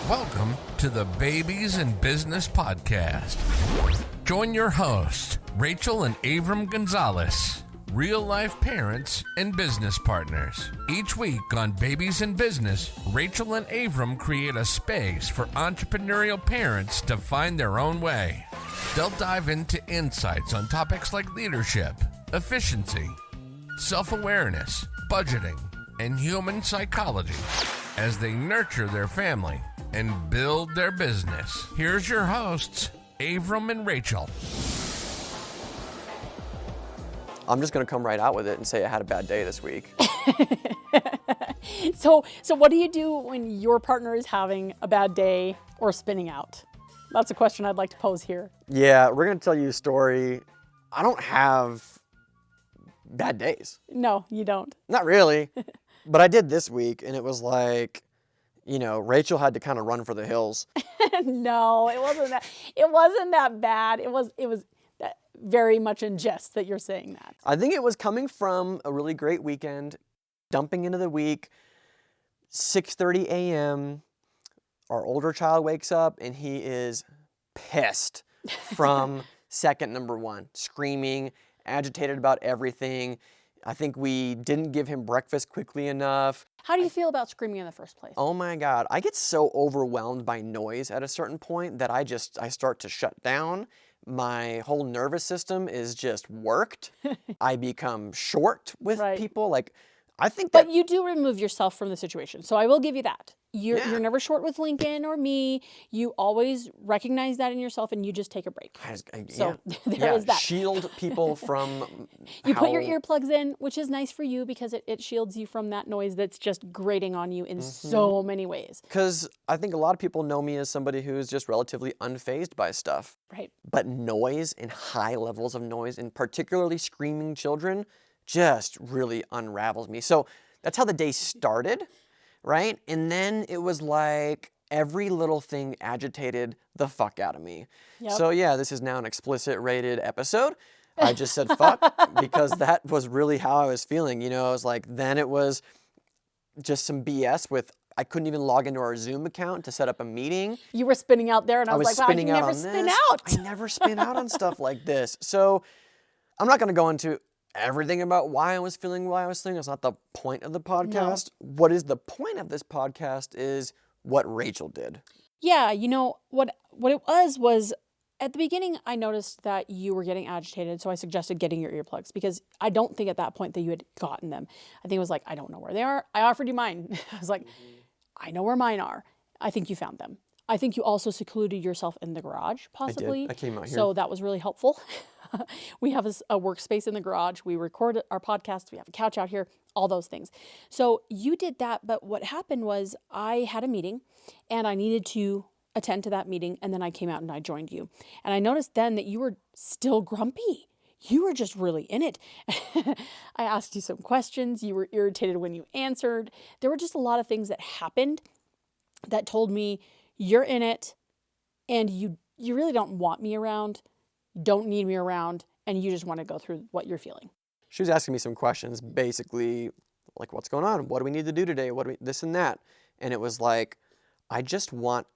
Welcome to the Babies in Business Podcast. Join your hosts, Rachel and Avram Gonzales, real-life parents and business partners. Each week on Babies in Business, Rachel and Avram create a space for entrepreneurial parents to find their own way. They'll dive into insights on topics like leadership, efficiency, self-awareness, budgeting, and human psychology as they nurture their family and build their business. Here's your hosts, Avram and Rachel. I'm just going to come right out with it and say I had a bad day this week. So what do you do when your partner is having a bad day or spinning out? That's a question I'd like to pose here. Yeah, we're going to tell you a story. I don't have bad days. No, you don't. Not really. But I did this week, and it was like, Rachel had to kind of run for the hills. No, it wasn't that. It wasn't that bad. It was very much in jest that you're saying that. I think it was coming from a really great weekend, dumping into the week, 6:30 a.m. Our older child wakes up, and he is pissed from second number one, screaming, agitated about everything. I think we didn't give him breakfast quickly enough. How do you feel about screaming in the first place? Oh my God. I get so overwhelmed by noise at a certain point that I start to shut down. My whole nervous system is just worked. I become short with people. But you do remove yourself from the situation. So I will give you that. You're never short with Lincoln or me. You always recognize that in yourself and you just take a break. There is that. Shield people from put your earplugs in, which is nice for you because it shields you from that noise that's just grating on you in so many ways. Because I think a lot of people know me as somebody who's just relatively unfazed by stuff. Right. But noise and high levels of noise, and particularly screaming children, just really unravels me. So that's how the day started, right? And then it was like every little thing agitated the fuck out of me. Yep. So yeah, this is now an explicit rated episode. I just said fuck because that was really how I was feeling. It was like, then it was just some BS with, I couldn't even log into our Zoom account to set up a meeting. You were spinning out there and I was like, wow, you never spin out. I never spin out on stuff like this. So I'm not going to go into everything about why I was feeling. It's not the point of the podcast. No. What is the point of this podcast is what Rachel did. Yeah, what it was at the beginning I noticed that you were getting agitated, so I suggested getting your earplugs because I don't think at that point that you had gotten them. I think it was like, I don't know where they are. I offered you mine. I was like, I know where mine are. I think you found them. I think you also secluded yourself in the garage, possibly. I did. I came out here. So that was really helpful. We have a workspace in the garage. We record our podcast. We have a couch out here, all those things. So you did that. But what happened was I had a meeting and I needed to attend to that meeting. And then I came out and I joined you. And I noticed then that you were still grumpy. You were just really in it. I asked you some questions. You were irritated when you answered. There were just a lot of things that happened that told me you're in it and you really don't want me around, don't need me around, and you just want to go through what you're feeling. She was asking me some questions, basically, like, what's going on? What do we need to do today? This and that. And it was like, I just want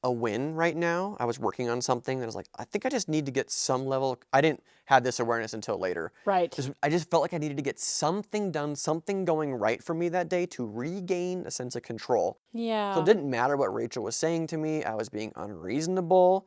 a win right now. I was working on something that I was like, I think I just need to get some level. I didn't have this awareness until later. Right. I just felt like I needed to get something done, something going right for me that day to regain a sense of control. Yeah. So it didn't matter what Rachel was saying to me. I was being unreasonable.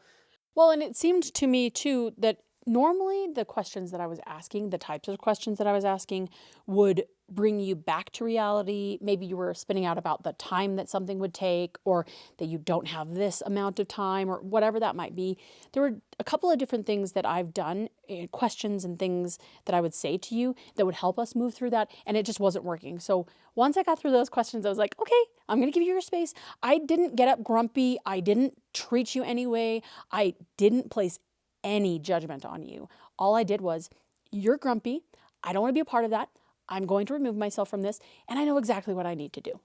Well, and it seemed to me too that normally the questions that I was asking, the types of questions that I was asking would bring you back to reality. Maybe you were spinning out about the time that something would take or that you don't have this amount of time or whatever that might be. There were a couple of different things that I've done, questions and things that I would say to you that would help us move through that, and it just wasn't working. So once I got through those questions, I was like, okay, I'm going to give you your space. I didn't get up grumpy. I didn't treat you anyway. I didn't place any judgment on you. All I did was, you're grumpy. I don't want to be a part of that. I'm going to remove myself from this, and I know exactly what I need to do.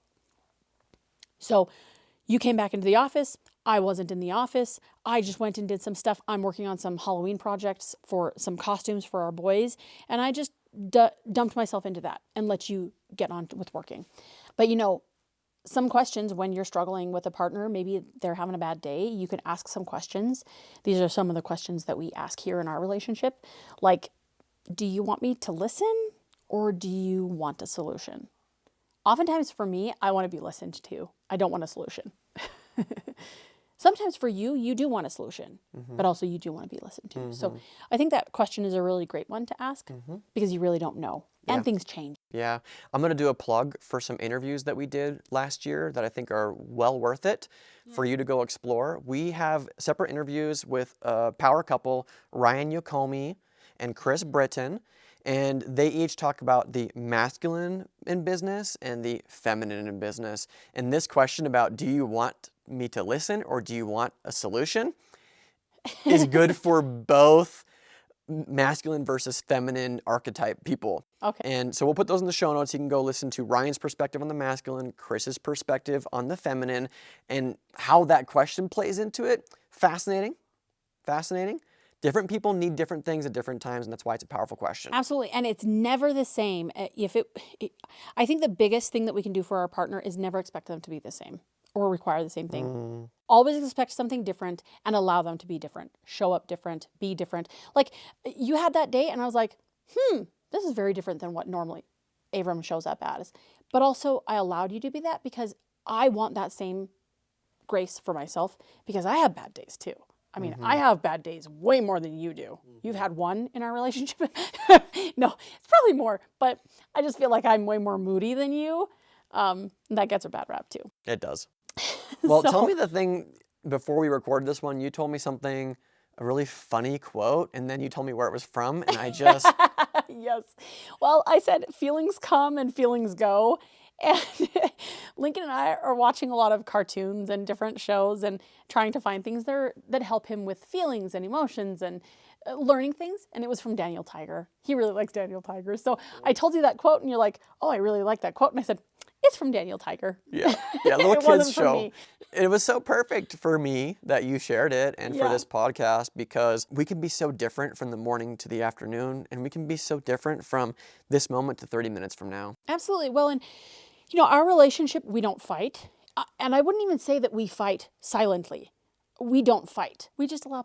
So you came back into the office. I wasn't in the office. I just went and did some stuff. I'm working on some Halloween projects for some costumes for our boys, and I just dumped myself into that and let you get on with working. But some questions when you're struggling with a partner. Maybe they're having a bad day. You can ask some questions. These are some of the questions that we ask here in our relationship. Like, do you want me to listen or do you want a solution? Oftentimes for me, I want to be listened to. I don't want a solution. Sometimes for you, you do want a solution, but also you do want to be listened to. So I think that question is a really great one to ask because you really don't know. And things change. Yeah. I'm going to do a plug for some interviews that we did last year that I think are well worth it for you to go explore. We have separate interviews with a power couple, Ryan Yokomi and Chris Britton, and they each talk about the masculine in business and the feminine in business. And this question about, do you want me to listen or do you want a solution, is good for both masculine versus feminine archetype people. Okay. And so we'll put those in the show notes. You can go listen to Ryan's perspective on the masculine, Chris's perspective on the feminine, and how that question plays into it. Fascinating. Fascinating. Different people need different things at different times, and that's why it's a powerful question. Absolutely. And it's never the same. I think the biggest thing that we can do for our partner is never expect them to be the same or require the same thing. Always expect something different and allow them to be different. Show up different, be different. Like, you had that day and I was like, this is very different than what normally Avram shows up as. But also I allowed you to be that because I want that same grace for myself because I have bad days too. I mean, I have bad days way more than you do. You've had one in our relationship. No, it's probably more, but I just feel like I'm way more moody than you. That gets a bad rap too. It does. Well, tell me the thing, before we recorded this one, you told me something, a really funny quote, and then you told me where it was from, and I just... Yes. Well, I said feelings come and feelings go. And Lincoln and I are watching a lot of cartoons and different shows and trying to find things that help him with feelings and emotions and learning things. And it was from Daniel Tiger. He really likes Daniel Tiger. So I told you that quote and you're like, oh, I really like that quote. And I said, it's from Daniel Tiger. Yeah, little kids show. It was so perfect for me that you shared it and for this podcast, because we can be so different from the morning to the afternoon, and we can be so different from this moment to 30 minutes from now. Absolutely. Well, and our relationship, we don't fight. And I wouldn't even say that we fight silently. We don't fight. We just allow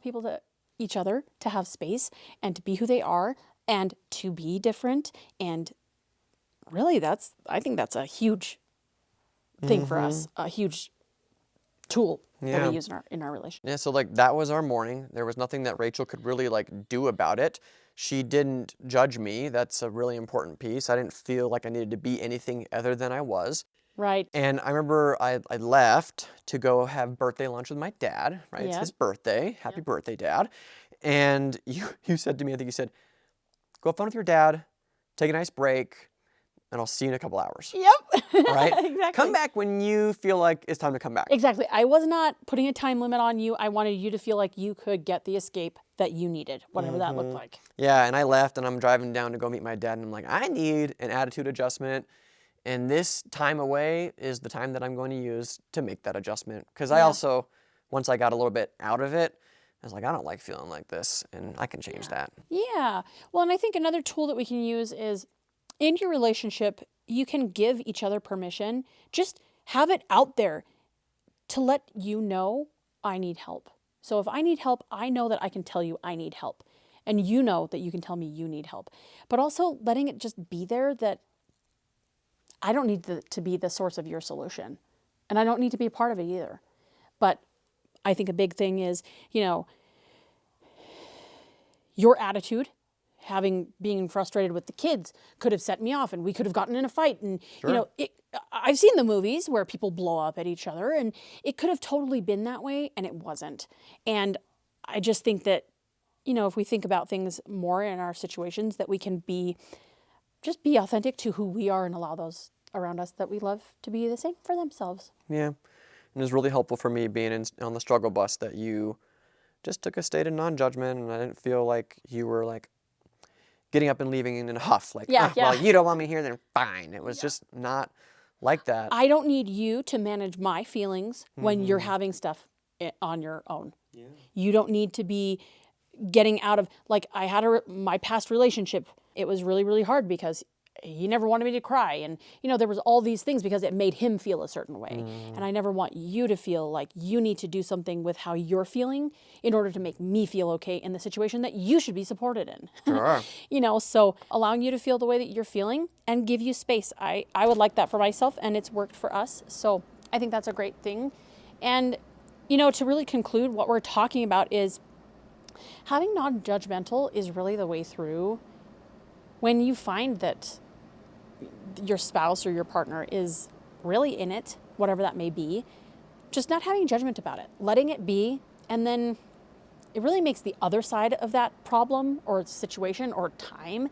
each other to have space and to be who they are and to be different. And really, I think that's a huge thing for us, a huge tool that we use in our relationship. Yeah, so that was our morning. There was nothing that Rachel could really do about it. She didn't judge me. That's a really important piece. I didn't feel like I needed to be anything other than I was. Right. And I remember I left to go have birthday lunch with my dad, right? It's his birthday. Happy birthday, Dad. And you said to me, I think you said, go have fun with your dad, take a nice break, and I'll see you in a couple hours. Yep. Right? Exactly. Come back when you feel like it's time to come back. Exactly. I was not putting a time limit on you. I wanted you to feel like you could get the escape that you needed, whatever that looked like. Yeah, and I left and I'm driving down to go meet my dad and I'm like, I need an attitude adjustment. And this time away is the time that I'm going to use to make that adjustment. Because I also, once I got a little bit out of it, I was like, I don't like feeling like this, and I can change that. Yeah. Well, and I think another tool that we can use is in your relationship, you can give each other permission. Just have it out there to let you know I need help. So if I need help, I know that I can tell you I need help. And you know that you can tell me you need help. But also letting it just be there that I don't need to be the source of your solution. And I don't need to be a part of it either. But I think a big thing is, your attitude, being frustrated with the kids could have set me off and we could have gotten in a fight. And, I've seen the movies where people blow up at each other and it could have totally been that way and it wasn't. And I just think that, if we think about things more in our situations, that we can just be authentic to who we are and allow those around us that we love to be the same for themselves. Yeah. And it was really helpful for me being on the struggle bus that you just took a state of non-judgment, and I didn't feel like you were getting up and leaving in a huff. Well, you don't want me here, then fine. It was just not like that. I don't need you to manage my feelings when you're having stuff on your own. Yeah. You don't need to be getting out of, I had my past relationship. It was really, really hard because he never wanted me to cry. And, there was all these things because it made him feel a certain way. And I never want you to feel like you need to do something with how you're feeling in order to make me feel okay in the situation that you should be supported in. Sure. So allowing you to feel the way that you're feeling and give you space. I would like that for myself, and it's worked for us. So I think that's a great thing. And, to really conclude, what we're talking about is having non-judgmental is really the way through when you find that your spouse or your partner is really in it, whatever that may be, just not having judgment about it, letting it be, and then it really makes the other side of that problem or situation or time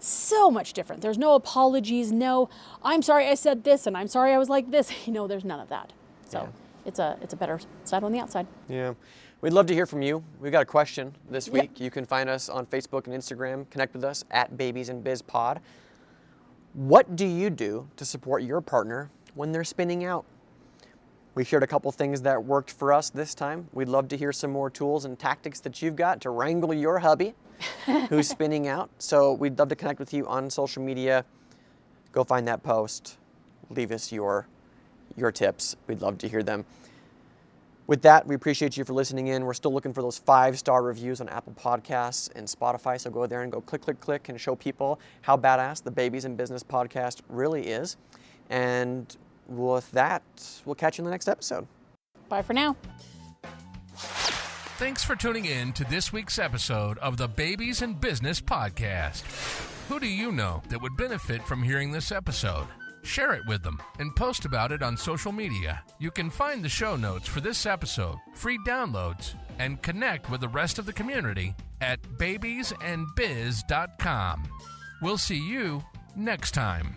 so much different. There's no apologies, no, I'm sorry I said this and I'm sorry I was like this. There's none of that. So it's a better side on the outside. Yeah. We'd love to hear from you. We've got a question this week. You can find us on Facebook and Instagram. Connect with us at Babies and Biz Pod. What do you do to support your partner when they're spinning out? We shared a couple things that worked for us this time. We'd love to hear some more tools and tactics that you've got to wrangle your hubby who's spinning out. So we'd love to connect with you on social media. Go find that post. Leave us your tips. We'd love to hear them. With that, we appreciate you for listening in. We're still looking for those 5-star reviews on Apple Podcasts and Spotify. So go there and go click, and show people how badass the Babies in Business podcast really is. And with that, we'll catch you in the next episode. Bye for now. Thanks for tuning in to this week's episode of the Babies in Business podcast. Who do you know that would benefit from hearing this episode? Share it with them and post about it on social media. You can find the show notes for this episode, free downloads, and connect with the rest of the community at babiesandbiz.com. We'll see you next time.